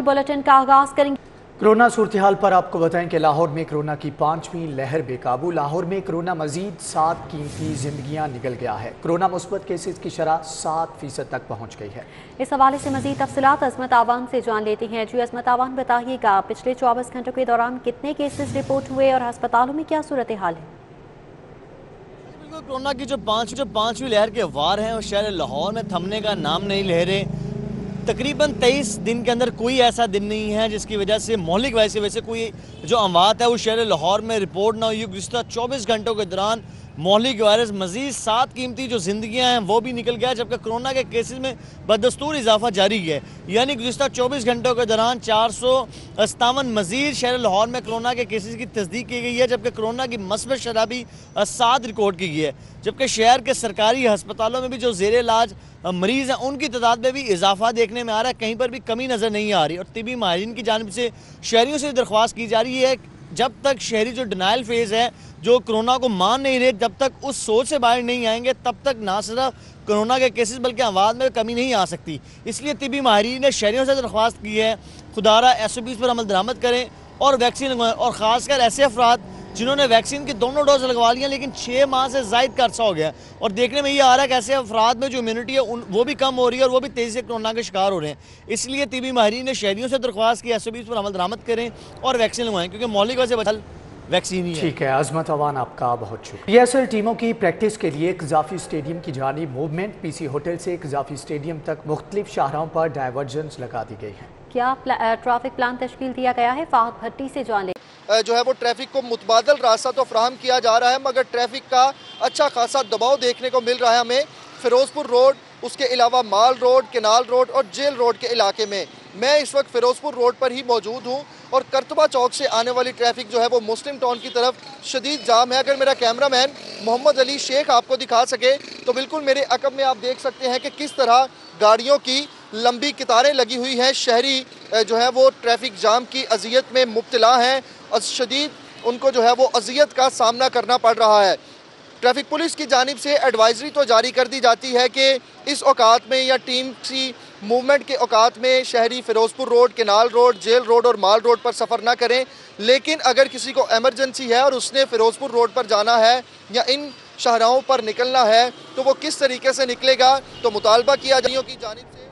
Bulletin का आगाज करेंगे। कोरोना सूरत हाल पर आपको बताएं कि लाहौर में कोरोना की 5वीं लहर बेकाबू। लाहौर में कोरोना मजीद 7 कीमती जिंदगियां निकल गया है। कोरोना मुस्बत केसेस की शरह 7% तक पहुंच गई है। इस हवाले से मजीद तफसीलात अजमत आवान से जान लेती हैं। जी अजमत आवान, बताइएगा पिछले 24 घंटों के दौरान कितने केसेस रिपोर्ट हुए और अस्पतालों में क्या सूरत हाल है? कोरोना की जो पांचवी लहर के वार हैं वो शहर लाहौर में थमने का नाम नहीं ले रहे। तकरीबन 23 दिन के अंदर कोई ऐसा दिन नहीं है जिसकी वजह से मौलिक वैसे कोई जो अमवात है वो शहर लाहौर में रिपोर्ट ना हुई। गुज़िश्ता 24 घंटों के दौरान मौलिक वायरस मजीद 7 कीमती जो जिंदगियां हैं वो भी निकल गया, जबकि कोरोना के केसेस में बदस्तूर इजाफा जारी है। यानी गुज़िश्ता 24 घंटों के दौरान 457 मजीद शहर लाहौर में कोरोना के केसेस की तस्दीक की गई है, जबकि कोरोना की मस्बत शरह भी 7 रिकॉर्ड की गई है। जबकि शहर के सरकारी अस्पतालों में भी जो ज़ेर इलाज मरीज़ हैं उनकी तादाद में भी इजाफा देखने में आ रहा है, कहीं पर भी कमी नज़र नहीं आ रही। और तिबी माहिरीन की जानिब से शहरियों से दरख्वास्त की जा रही है, जब तक शहरी जो डिनाइल फेज़ है, जो कोरोना को मान नहीं रहे, जब तक उस सोच से बाहर नहीं आएंगे तब तक ना सिर्फ कोरोना के केसेस बल्कि अमवात में कमी नहीं आ सकती। इसलिए तिबी माहिरीन ने शहरियों से दरख्वास्त की है खुदारा SOPs पर अमल दरामद करें और वैक्सीन लगवाएं। और ख़ासकर ऐसे अफराद जिन्होंने वैक्सीन की दोनों डोज लगवा लिया लेकिन 6 माह से ज़ायद का अर्सा हो गया और देखने में ये आ रहा है कि ऐसे अफराद में जो इम्यूनिटी है वो भी कम हो रही है और वो भी तेज़ी से कोरोना के शिकार हो रहे हैं। इसलिए तिबी माहिरीन ने शहरियों से दरख्वास्त की SOPs पर अमल दरामद करें और वैक्सीन लगवाएं, क्योंकि मौलिक वजह बदल वैक्सीन ही है। ठीक है अजमत अवान, आपका बहुत शुक्रिया। PSL टीमों की प्रैक्टिस के लिए कजाफी स्टेडियम की जानिब मूवमेंट PC होटल से कजाफी स्टेडियम तक मुख्तलिफ शाहराहों पर डायवर्जेंस लगा दी गई है। क्या ट्रैफिक प्लान तश्कील दिया गया है? फाहद भट्टी से जान लें। जो है वो ट्रैफिक को मुतबादल रास्ता तो फ्राहम किया जा रहा है, मगर ट्रैफिक का अच्छा खासा दबाव देखने को मिल रहा है हमें फिरोजपुर रोड, उसके अलावा माल रोड, केनाल रोड और जेल रोड के इलाके में। मैं इस वक्त फिरोजपुर रोड पर ही मौजूद हूँ और करतबा चौक से आने वाली ट्रैफिक जो है वो मुस्लिम टाउन की तरफ शदीद जाम है। अगर मेरा कैमरामैन मोहम्मद अली शेख आपको दिखा सके तो बिल्कुल मेरे अकब में आप देख सकते हैं कि किस तरह गाड़ियों की लंबी कतारें लगी हुई हैं। शहरी जो है वो ट्रैफिक जाम की अजियत में मुब्तला हैं और शदीद उनको जो है वो अजियत का सामना करना पड़ रहा है। ट्रैफिक पुलिस की जानिब से एडवाइजरी तो जारी कर दी जाती है कि इस औकात में या टीम की मूवमेंट के औकात में शहरी Ferozepur road, canal road, jail road और माल रोड पर सफ़र ना करें। लेकिन अगर किसी को एमरजेंसी है और उसने फिरोजपुर रोड पर जाना है या इन शाहराहों पर निकलना है तो वो किस तरीके से निकलेगा, तो मुतालबा किया जानियों की जानिब से।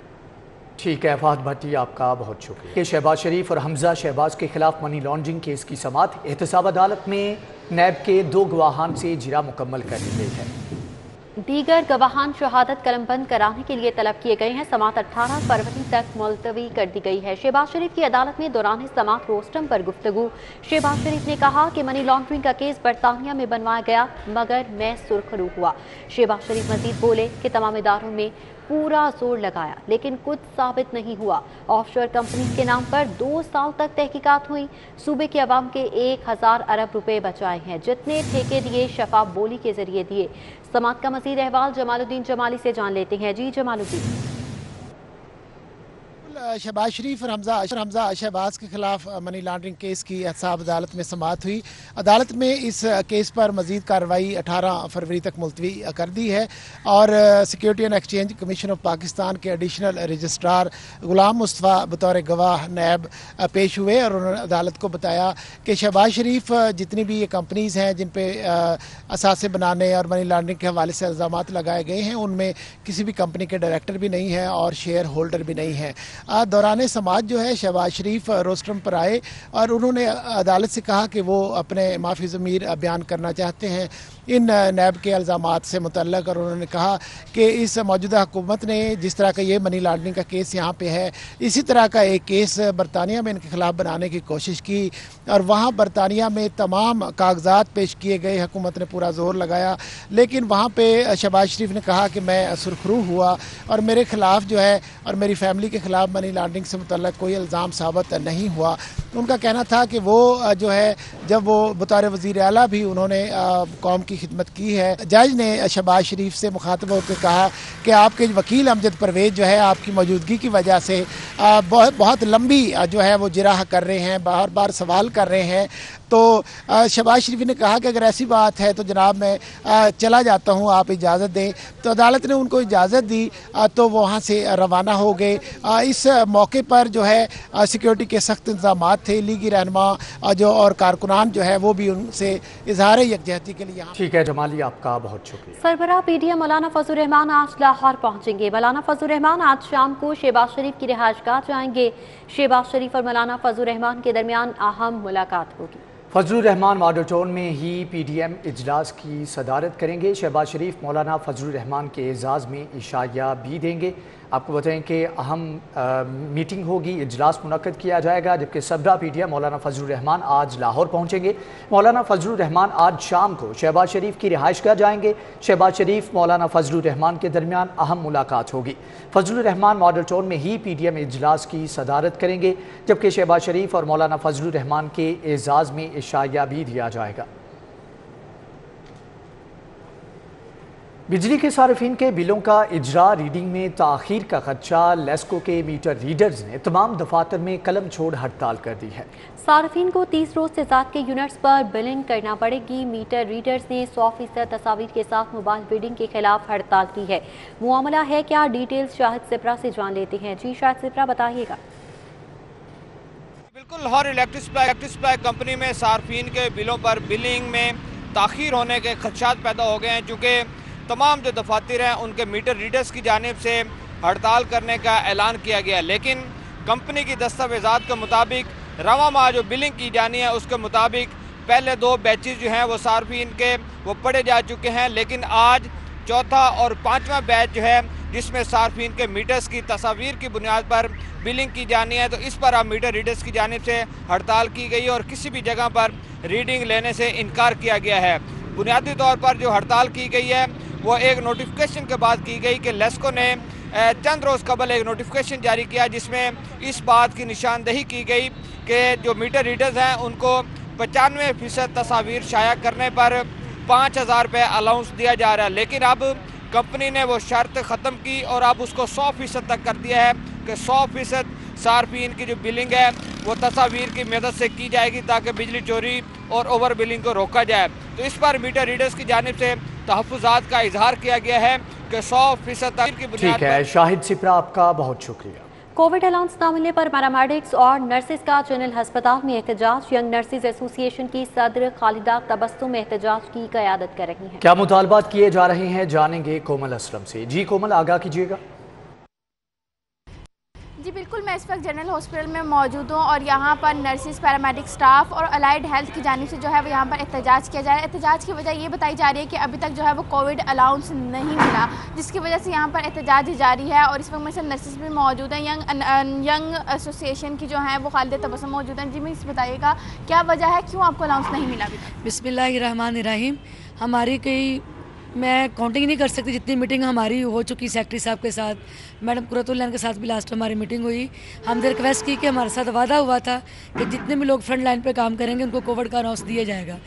ठीक है फाहद भट्टी, आपका बहुत शुक्रिया। कि शहबाज शरीफ और हमजा शहबाज के खिलाफ मनी लॉन्ड्रिंग केस की समाअत एहतसाब अदालत में नैब के 2 गवाहान से जिरा मुकम्मल कर दी गई है। दीगर गवाहान शहादत कलमबंद कराने के लिए तलब किए गए हैं। समाअत 18 फरवरी तक मुलतवी कर दी गई है। शहबाज शरीफ की अदालत में दौरान समाअत रोस्टम पर गुफ्तगू। शहबाज शरीफ ने कहा कि मनी लॉन्ड्रिंग का केस बरतानिया में बनवाया गया मगर मैं सुरखरू हुआ। शहबाज शरीफ मजीद बोले कि तमाम इदारों में पूरा जोर लगाया लेकिन कुछ साबित नहीं हुआ। ऑफशोर कंपनी के नाम पर 2 साल तक तहकीकात हुई। सूबे के अवाम के 1000 अरब रुपए बचाए हैं, जितने ठेके दिए शफाफ बोली के जरिए दिए। समाअत का मजीद अहवाल जमालुद्दीन जमाली से जान लेते हैं। जी जमालुद्दीन। शहबाज शरीफ और हमजा शहबाज के खिलाफ मनी लॉन्ड्रिंग केस की एहतसाब अदालत में समाअत हुई। अदालत में इस केस पर मजीद कार्रवाई 18 फरवरी तक मुलतवी कर दी है और security and exchange commission of Pakistan के एडिशनल रजिस्ट्रार गुलाम मुस्तफ़ा बतौर गवाह नैब पेश हुए और उन्होंने अदालत को बताया कि शहबाज शरीफ जितनी भी ये कंपनीज़ हैं जिन पे असासे बनाने और मनी लॉन्ड्रिंग के हवाले से इल्ज़ामात लगाए गए हैं उनमें किसी भी कंपनी के डायरेक्टर भी नहीं है और शेयर होल्डर भी नहीं है। दौरान समाअत जो है शहबाज शरीफ रोस्टम पर आए और उन्होंने अदालत से कहा कि वो अपने माफ़ी ज़मीर बयान करना चाहते हैं इन नैब के इल्ज़ामात से मुतल्लक। और उन्होंने कहा कि इस मौजूदा हुकूमत ने जिस तरह का ये मनी लॉन्ड्रिंग का केस यहाँ पे है, इसी तरह का एक केस बरतानिया में इनके खिलाफ बनाने की कोशिश की और वहाँ बरतानिया में तमाम कागजात पेश किए गए, हुकूमत ने पूरा जोर लगाया, लेकिन वहाँ पे शहबाज शरीफ ने कहा कि मैं सुरखरू हुआ और मेरे खिलाफ जो है और मेरी फैमिली के खिलाफ मनी लॉन्ड्रिंग से मुतल्लक कोई इल्ज़ाम साबित नहीं हुआ। उनका कहना था कि वो जो है जब वो बतौर वज़ीर आला भी उन्होंने कौम की खिदमत की है। जज ने शहबाज शरीफ से मुखातब होकर कहा कि आपके वकील अमजद परवेज जो है आपकी मौजूदगी की वजह से बहुत लंबी जो है वो जिराह कर रहे हैं, बार बार सवाल कर रहे हैं। तो शहबाज शरीफ ने कहा कि अगर ऐसी बात है तो जनाब मैं चला जाता हूं, आप इजाज़त दें। तो अदालत ने उनको इजाज़त दी तो वहां से रवाना हो गए। इस मौके पर जो है सिक्योरिटी के सख्त इंतजाम थे। लीगी रहनुमा जो और कारकुनान जो है वो भी उनसे इजहार यकजहती के लिए यहाँ। ठीक है जमाली, आपका बहुत शुक्रिया। सरबराह पीडीएम मौलाना फजल रहमान आज लाहौर पहुंचेंगे। मौलाना फजल रहमान आज शाम को शहबाज शरीफ की रिहाइशगाह जाएंगे। शहबाज शरीफ और मौलाना फजल रहमान के दरमियान अहम मुलाकात होगी। फजल रहमान मॉडल टाउन में ही पीडीएम इजलास की सदारत करेंगे। शहबाज शरीफ मौलाना फजल रहमान के एजाज़ में इशाया भी देंगे। आपको बताएं कि अहम मीटिंग होगी, इजलास मुनक्कद किया जाएगा। जबकि सदर पीडीएम मौलाना फजल रहमान आज लाहौर पहुंचेंगे। मौलाना फजल रहमान आज शाम को शहबाज शरीफ की रिहाइशगाह जाएंगे। शहबाज शरीफ मौलाना फजल रहमान के दरमियान अहम मुलाकात होगी। फजल रहमान मॉडल टाउन में ही पीडीएम इजलास की सदारत करेंगे। जबकि शहबाज शरीफ और मौलाना फजल रहमान के एजाज़ में इशाया भी दिया जाएगा। बिजली के सार्फिन के बिलों का इजरा रीडिंग में ताख़ीर का खदशा। लेस्को के मीटर रीडर्स ने तमाम दफातर में कलम छोड़ हड़ताल कर दी है। सार्फिन को 30 रोज से ज़्यादा के यूनिट्स पर बिलिंग करना पड़ेगी। मीटर रीडर्स ने 100% तस्वीर के साथ मोबाइल बिडिंग के खिलाफ हड़ताल की है। मामला है क्या, डिटेल्स शाहिद सिप्रा से जान लेते हैं। जी शाहिद सिप्रा, बताइएगा। बिल्कुल, लाहौर इलेक्ट्रिक सप्लाई कंपनी में सार्फिन के बिलों पर बिलिंग में ताख़ीर होने के खदशात पैदा हो गए हैं, चूँकि तमाम जो दफातर हैं उनके मीटर रीडर्स की जानिब से हड़ताल करने का ऐलान किया गया। लेकिन कंपनी की दस्तावेज़ात के मुताबिक रवा माह जो बिलिंग की जानी है उसके मुताबिक पहले 2 बैचेस जो हैं वो सार्फिन के वो पढ़े जा चुके हैं। लेकिन आज चौथा और 5वां बैच जो है जिसमें सार्फिन के मीटर्स की तस्वीर की बुनियाद पर बिलिंग की जानी है, तो इस पर अब मीटर रीडर्स की जानिब से हड़ताल की गई और किसी भी जगह पर रीडिंग लेने से इनकार किया गया है। बुनियादी तौर पर जो हड़ताल की गई है वो एक नोटिफिकेशन के बाद की गई कि लेस्को ने चंद रोज़ कबल एक नोटिफिकेशन जारी किया जिसमें इस बात की निशानदही की गई कि जो मीटर रीडर्स हैं उनको 95% तस्वीर शाया करने पर 5,000 रुपये अलाउंस दिया जा रहा है। लेकिन अब कंपनी ने वो शर्त ख़त्म की और अब उसको 100% तक कर दिया है कि 100% सार्फिन की जो बिलिंग है वो तस्वीर की मदद से की जाएगी ताकि बिजली चोरी और ओवर बिलिंग को रोका जाए। तो इस पर मीटर रीडर्स की जानिब से तहफ़्फ़ुज़ात का इजहार किया गया है कि 100% की बुनियाद पर। ठीक है शाहिद सिप्रा, आपका बहुत शुक्रिया। कोविड अलाउंस न मिलने पर पैरामेडिक्स और नर्सिस का जनरल अस्पताल में एहतजाज। यंग नर्सिस एसोसिएशन की सदर खालिदा तबस्सुम एहतजाज की क़यादत कर रही हैं। क्या मुतालबात किए जा रहे हैं, जानेंगे कोमल असलम से। जी कोमल, आगाह कीजिएगा। जी बिल्कुल, मैं इस वक्त जनरल हॉस्पिटल में मौजूद हूँ और यहाँ पर नर्सिस, पैरामेडिक स्टाफ और अलाइड हेल्थ की जानिब से जो है वो यहाँ पर एहतजाज किया जा रहा है। एहतजाज की वजह ये बताई जा रही है कि अभी तक जो है वो कोविड अलाउंस नहीं मिला, जिसकी वजह से यहाँ पर एहतजाज जारी है। और इस वक्त में से नर्सिस भी मौजूद हैं, यंग एसोसिएशन की जो है वो खालिदा तबस्सुम मौजूद हैं। जी मैं इस बताइएगा क्या वजह है, क्यों आपको अलाउंस नहीं मिला अभी तक? बिस्मिल्लाहिर्रहमानिर्रहीम। हमारी कई मैं काउंटिंग नहीं कर सकती जितनी मीटिंग हमारी हो चुकी सेक्रेटरी साहब के साथ, मैडम कुरतुल्लाह के साथ भी लास्ट हमारी मीटिंग हुई। हमने रिक्वेस्ट की कि हमारे साथ वादा हुआ था कि जितने भी लोग फ्रंट लाइन पे काम करेंगे उनको कोविड का अनाउंस दिया जाएगा।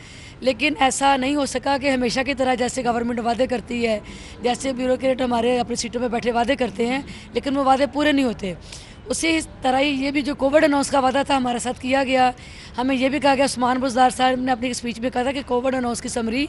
लेकिन ऐसा नहीं हो सका कि हमेशा की तरह जैसे गवर्नमेंट वादे करती है, जैसे ब्यूरोक्रेट हमारे अपनी सीटों में बैठे वादे करते हैं लेकिन वो वादे पूरे नहीं होते। उसी तरह ही ये भी जो कोविड अनाउंस का वादा था हमारे साथ किया गया। हमें ये भी कहा गया, उस्मान बुज़दार साहब ने अपनी स्पीच में कहा था कि कोविड अनाउंस की समरी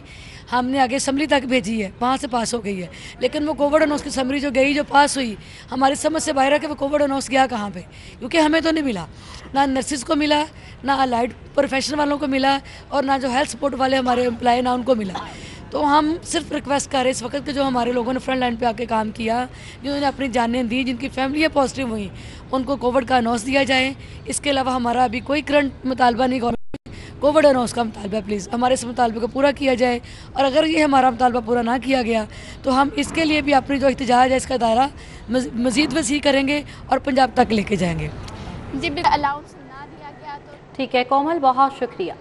हमने आगे असम्बली तक भेजी है, वहाँ से पास हो गई है। लेकिन वो कोविड अनाउंस की समरी जो गई, जो पास हुई, हमारी समझ से बाहर है कि वो कोविड अनाउंस गया कहाँ पे, क्योंकि हमें तो नहीं मिला, ना नर्सिस को मिला, ना अलाइड प्रोफेशन वालों को मिला और ना जो हेल्थ सपोर्ट वाले हमारे एम्प्लॉय ना उनको मिला। तो हम सिर्फ रिक्वेस्ट कर रहे इस वक्त के जो हमारे लोगों ने फ्रंट लाइन पे आके काम किया, जिन्होंने अपनी जानें दी, जिनकी फैमिली पॉजिटिव हुई, उनको कोविड का अनाउंस दिया जाए। इसके अलावा हमारा अभी कोई करंट मुतालबा नहीं, गवर्नमेंट कोविड अनाउंस का मुतालबा प्लीज़ हमारे इस मुतालबे को पूरा किया जाए। और अगर ये हमारा मुतालबा पूरा ना किया गया तो हम इसके लिए भी अपनी जो एहतजाज है इसका दायरा मज़ीद वसी करेंगे और पंजाब तक लेके जाएंगे। जी अलाउंस ना दिया गया तो ठीक है कोमल, बहुत शुक्रिया।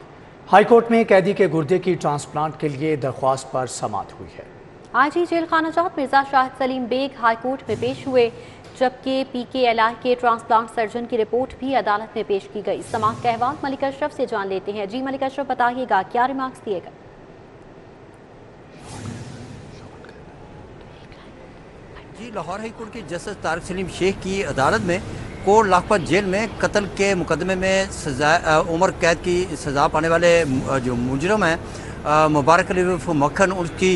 हाईकोर्ट में कैदी के गुर्दे की ट्रांसप्लांट के लिए दरख्वास्त पर समाअत हुई है। आईजी जेल खाना जात मिर्जा शाहिद सलीम बेग हाईकोर्ट में पेश हुए, जबकि PKLI के ट्रांसप्लांट सर्जन की रिपोर्ट भी अदालत में पेश की गई। समाअत का अहवाल मलिक अशरफ से जान लेते हैं। जी मलिक अशरफ, बताइएगा क्या रिमार्क्स दिए गए? जी, लाहौर हाई कोर्ट की जस्टिस तारिक सलीम शेख की अदालत में कोर्ट लाखपत जेल में कत्ल के मुकदमे में सजा उम्र कैद की सज़ा पाने वाले जो मुजरम हैं मुबारक अली मक्खन, उसकी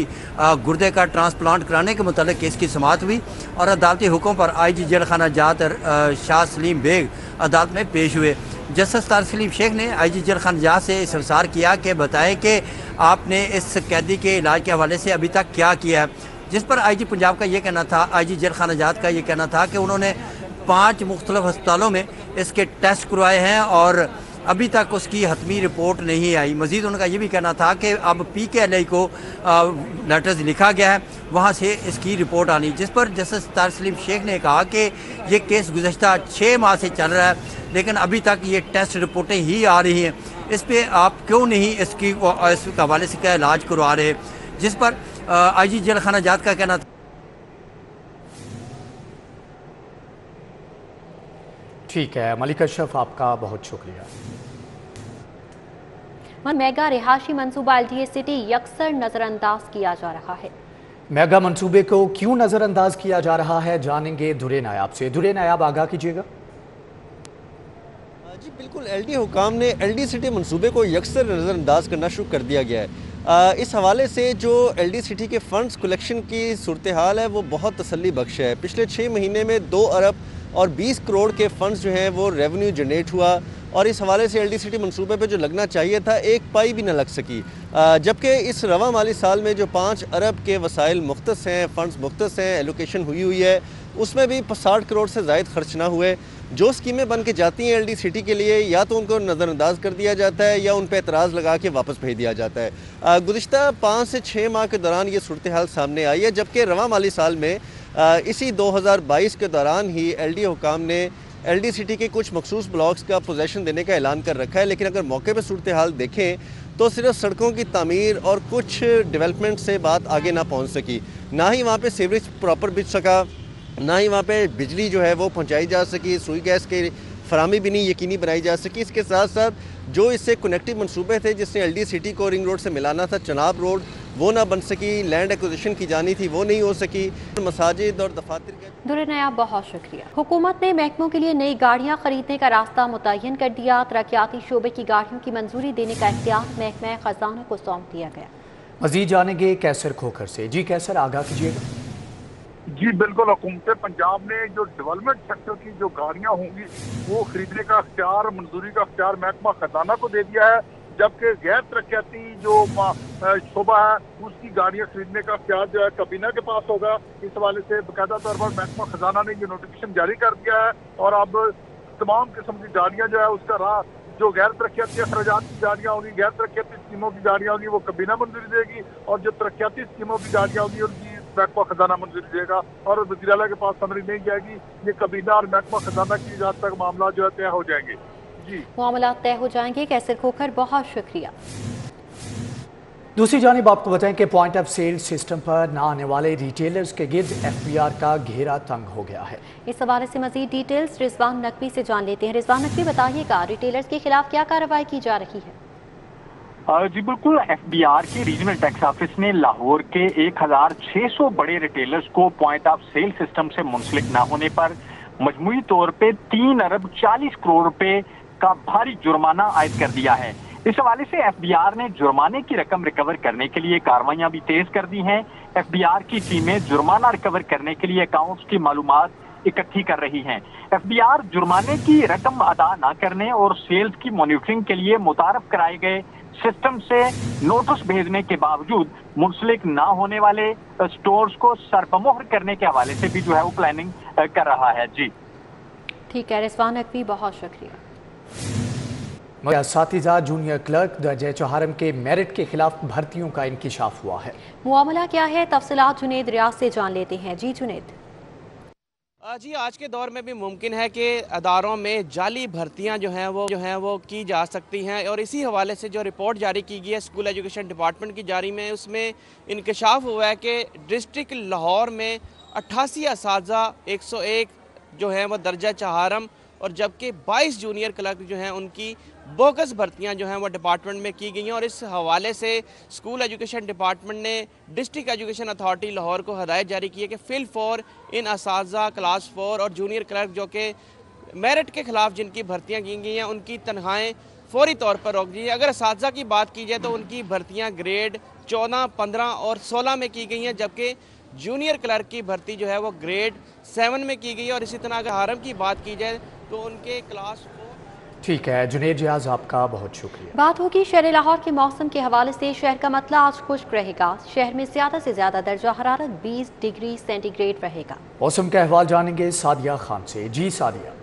गुर्दे का ट्रांसप्लांट कराने के मुतालिक केस की समाअत हुई और अदालती हुक्म पर IG जेल खाना जात शाह सलीम बेग अदालत में पेश हुए। जस्टिस तारिक सलीम शेख ने IG जेल खाना जात से इस्तफसार किया कि बताएं कि आपने इस कैदी के इलाज के हवाले से अभी तक क्या किया है, जिस पर IG पंजाब का ये कहना था, IG जेल खाना जात का ये कहना था कि उन्होंने 5 मुख्तलिफ अस्पतालों में इसके टेस्ट करवाए हैं और अभी तक उसकी हतमी रिपोर्ट नहीं आई। मज़ीद उनका ये भी कहना था कि अब PKLI को लेटर्स लिखा गया है, वहाँ से इसकी रिपोर्ट आनी, जिस पर जस्टिस तारिक सलीम शेख ने कहा कि ये केस गुज़श्ता 6 माह से चल रहा है लेकिन अभी तक ये टेस्ट रिपोर्टें ही आ रही हैं, इस पर आप क्यों नहीं इसके हवाले से क्या इलाज करवा रहे, जिस पर IG जेल खाना जात का कहना था। ठीक है मलिक अशरफ, आपका बहुत शुक्रिया। मेगा रिहायशी मंसूबा LDA सिटी यकसर नजरअंदाज किया जा रहा है। मेगा मंसूबे को क्यों नजरअंदाज किया जा रहा है, जानेंगे दुरे नायाब से। दुरे नायाब, आगाह कीजिएगा। जी बिल्कुल, LDA हुकाम ने LD सिटी मंसूबे को यकसर नज़रअंदाज करना शुरू कर दिया गया है। इस हवाले से जो LD सिटी के फ़ंड्स कलेक्शन की सूरत हाल है वो बहुत तसल्ली बख्श है। पिछले 6 महीने में 2 अरब और 20 करोड़ के फ़ंड्स जो हैं वो रेवेन्यू जनरेट हुआ और इस हवाले से LD सिटी मंसूबे पे जो लगना चाहिए था एक पाई भी न लग सकी, जबकि इस रवा माली साल में जो 5 अरब के वसाइल मुख्तस हैं, फ़ंड्स मुख्तस हैं, एलोकेशन हुई है, उसमें भी 60 करोड़ से ज़ायद खर्च ना हुए। जो स्कीमें बन के जाती हैं LD सिटी के लिए या तो उनको नज़रअंदाज कर दिया जाता है या उन पर एतराज़ लगा के वापस भेज दिया जाता है। गुज़िश्ता 5 से 6 माह के दौरान ये सूरत हाल सामने आई है, जबकि रवा माली साल में इसी 2022 के दौरान ही LD हुकाम ने LD सिटी के कुछ मखसूस ब्लॉक्स का पोजेशन देने का ऐलान कर रखा है, लेकिन अगर मौके पर सूरत हाल देखें तो सिर्फ सड़कों की तामीर और कुछ डेवलपमेंट से बात आगे ना पहुँच सकी, ना ही वहाँ पर सीवरेज प्रॉपर बिछ सका, ना ही वहाँ पे बिजली जो है वो पहुँचाई जा सकी, सुई गैस की फराहमी भी नहीं यकीनी बनाई जा सकी। इसके साथ साथ जो इससे कनेक्टिव मंसूबे थे जिसने LD सिटी को रिंग रोड से मिलाना था, चनाब रोड, वो ना बन सकी, लैंड एक्विजिशन की जानी थी वो नहीं हो सकी, मसाजिद और दफातर के। दुरे नायाब, बहुत शुक्रिया। हुकूमत ने महकमों के लिए नई गाड़ियाँ खरीदने का रास्ता मुतय्यन कर दिया। तरक्याती शोबे की गाड़ियों की मंजूरी देने का इख्तियार महकमा खजाना को सौंप दिया गया। मजीद जानेंगे कैसर खोखर से। जी कैसर, आगाह कीजिएगा। जी बिल्कुल, हुकूमत पंजाब ने जो डेवलपमेंट सेक्टर की जो गाड़ियां होंगी वो खरीदने का अख्तियार, मंजूरी का अख्तियार महकमा खजाना को दे दिया है, जबकि गैर तरक्याती जो शोबा है उसकी गाड़ियां खरीदने का अख्तियार जो है काबीना के पास होगा। इस हवाले से बाकायदा तौर पर महकमा खजाना ने ये नोटिफिकेशन जारी कर दिया है और अब तमाम किस्म की गाड़ियां जो है उसका राह, जो गैर तरक्याती अखराजात की गाड़ियाँ होंगी, गैर तरक्याती स्कीमों की गाड़ियाँ होंगी वो काबीना मंजूरी देगी और जो तरक्याती स्कीमों की गाड़ियाँ होंगी उनकी महकमा खजाना मंजूरी देगा और वज़ीर आला के पास समरी नहीं जाएगी। ये काबीना और महकमा खजाना की इजाज़त तक मामला जो है तय हो जाएंगे। जी मामला तय हो जाएंगे। कैसर खोखर, बहुत शुक्रिया। दूसरी जानिब आपको बताएं कि पॉइंट ऑफ सेल सिस्टम पर ना आने वाले रिटेलर्स के गिर्द FBR का घेरा तंग हो गया है। इस हवाले से मजीद डिटेल्स रिजवान नकवी से जान लेते हैं। रिजवान नकवी, बताइएगा रिटेलर्स के खिलाफ क्या कार्रवाई की जा रही है? जी बिल्कुल, FBR के रीजनल टैक्स ऑफिस ने लाहौर के 1600 बड़े रिटेलर्स को पॉइंट ऑफ सेल सिस्टम से मुंसलिक न होने पर मजमूई तौर पे 3 अरब 40 करोड़ रुपए का भारी जुर्माना आयद कर दिया है। इस हवाले से FBR ने जुर्माने की रकम रिकवर करने के लिए कार्रवाइयां भी तेज कर दी हैं। FBR की टीमें जुर्माना रिकवर करने के लिए अकाउंट्स की मालूमात इकट्ठी कर रही हैं। FBR जुर्माने की रकम अदा न करने और सेल्स की मॉनिटरिंग के लिए मुतारफ कराए गए सिस्टम से नोटिस भेजने के बावजूद मुंसलिक ना होने वाले स्टोर्स को सरबमोहर करने के हवाले से भी जो है वो प्लानिंग कर रहा है। जी ठीक है रिजवान नकवी, बहुत शुक्रिया। असातिज़ा जूनियर क्लर्क दर्जे चौहारम के मेरिट के खिलाफ भर्तियों का इंकिशाफ हुआ है। मामला क्या है, तफसीलात जुनेद रियाज से जान लेते हैं। जी जुनेद। जी आज के दौर में भी मुमकिन है कि अदारों में जाली भर्तियां जो हैं वो की जा सकती हैं और इसी हवाले से जो रिपोर्ट जारी की गई है स्कूल एजुकेशन डिपार्टमेंट की जारी में, उसमें इंकशाफ हुआ है कि डिस्ट्रिक्ट लाहौर में 88 असातिज़ा 101 जो हैं वो दर्जा चौहारम और जबकि 22 जूनियर क्लर्क जो हैं उनकी बोगस भर्तियां जो हैं वो डिपार्टमेंट में की गई हैं। और इस हवाले से स्कूल एजुकेशन डिपार्टमेंट ने डिस्ट्रिक्ट एजुकेशन अथॉरिटी लाहौर को हदायत जारी की है कि फिल फॉर इन असातिज़ा क्लास 4 और जूनियर क्लर्क जो कि मेरिट के खिलाफ जिनकी भर्तियां की गई हैं उनकी तनख्वाहें फौरी तौर पर रोक दी है। अगर असातिज़ा की बात की जाए तो उनकी भर्तियां ग्रेड 14, 15 और 16 में की गई हैं, जबकि जूनियर क्लर्क की भर्ती जो है वो ग्रेड 7 में की गई है। और इसी तरह अगर हारम की बात की जाए तो उनके क्लास 4। ठीक है जुनेद रियाज, आपका बहुत शुक्रिया। बात होगी शहर लाहौर के मौसम के हवाले से। शहर का मतला आज खुश्क रहेगा। शहर में ज्यादा से ज्यादा दर्जा हरारत 20 डिग्री सेंटीग्रेड रहेगा। मौसम का अहवाल जानेंगे सादिया खान से। जी सादिया।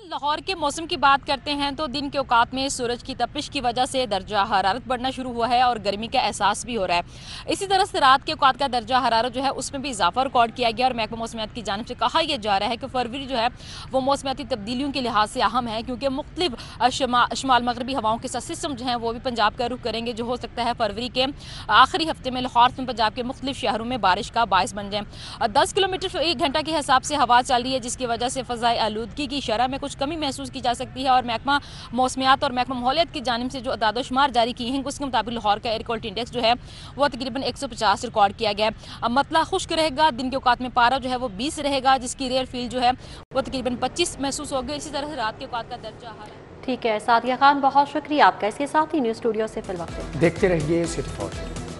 लाहौर के मौसम की बात करते हैं तो दिन के औकात में सूरज की तपिश की वजह से दर्जा हरारत बढ़ना शुरू हुआ है और गर्मी का एहसास भी हो रहा है। इसी तरह से रात के औकात का दर्जा हरारत जो है उसमें भी इजाफा रिकॉर्ड किया गया और महकमा मौसमियात की जानिब से कहा यह जा रहा है कि फरवरी जो है वो मौसमियाती तब्दीलियों के लिहाज से अहम है, क्योंकि मुख्तलिफ शमाल मगरबी हवाओं के साथ सिस्टम जो हैं वो भी पंजाब का रुख करेंगे, जो हो सकता है फरवरी के आखिरी हफ्ते में लाहौर में पंजाब के मुख्तलिफ शहरों में बारिश का बायस बन जाए। 10 किलोमीटर एक घंटा के हिसाब से हवा चल रही है, जिसकी वजह से फ़ज़ाई आलूदगी की शरह में कुछ कमी महसूस की जा सकती है। और महकमा मौसमियात और महकमा माहौलियात की जानिब से जो अदाद-ओ-शुमार जारी की हैं उसके मुताबिक लाहौर का एयर क्वालिटी इंडेक्स जो है वो तकरीबन 150 रिकॉर्ड किया गया है। अब मतला खुश्क रहेगा। दिन के औकात में पारा जो है वो 20 रहेगा, जिसकी रेयर फील जो है वो तकरीबन 25 महसूस होगी। इसी तरह से रात के औकात का दर्जा ठीक है सादिया खान, बहुत शुक्रिया आपका। इसके साथ ही न्यूज़ स्टूडियो से फिल वक्त देखते रहिए सिटी 4।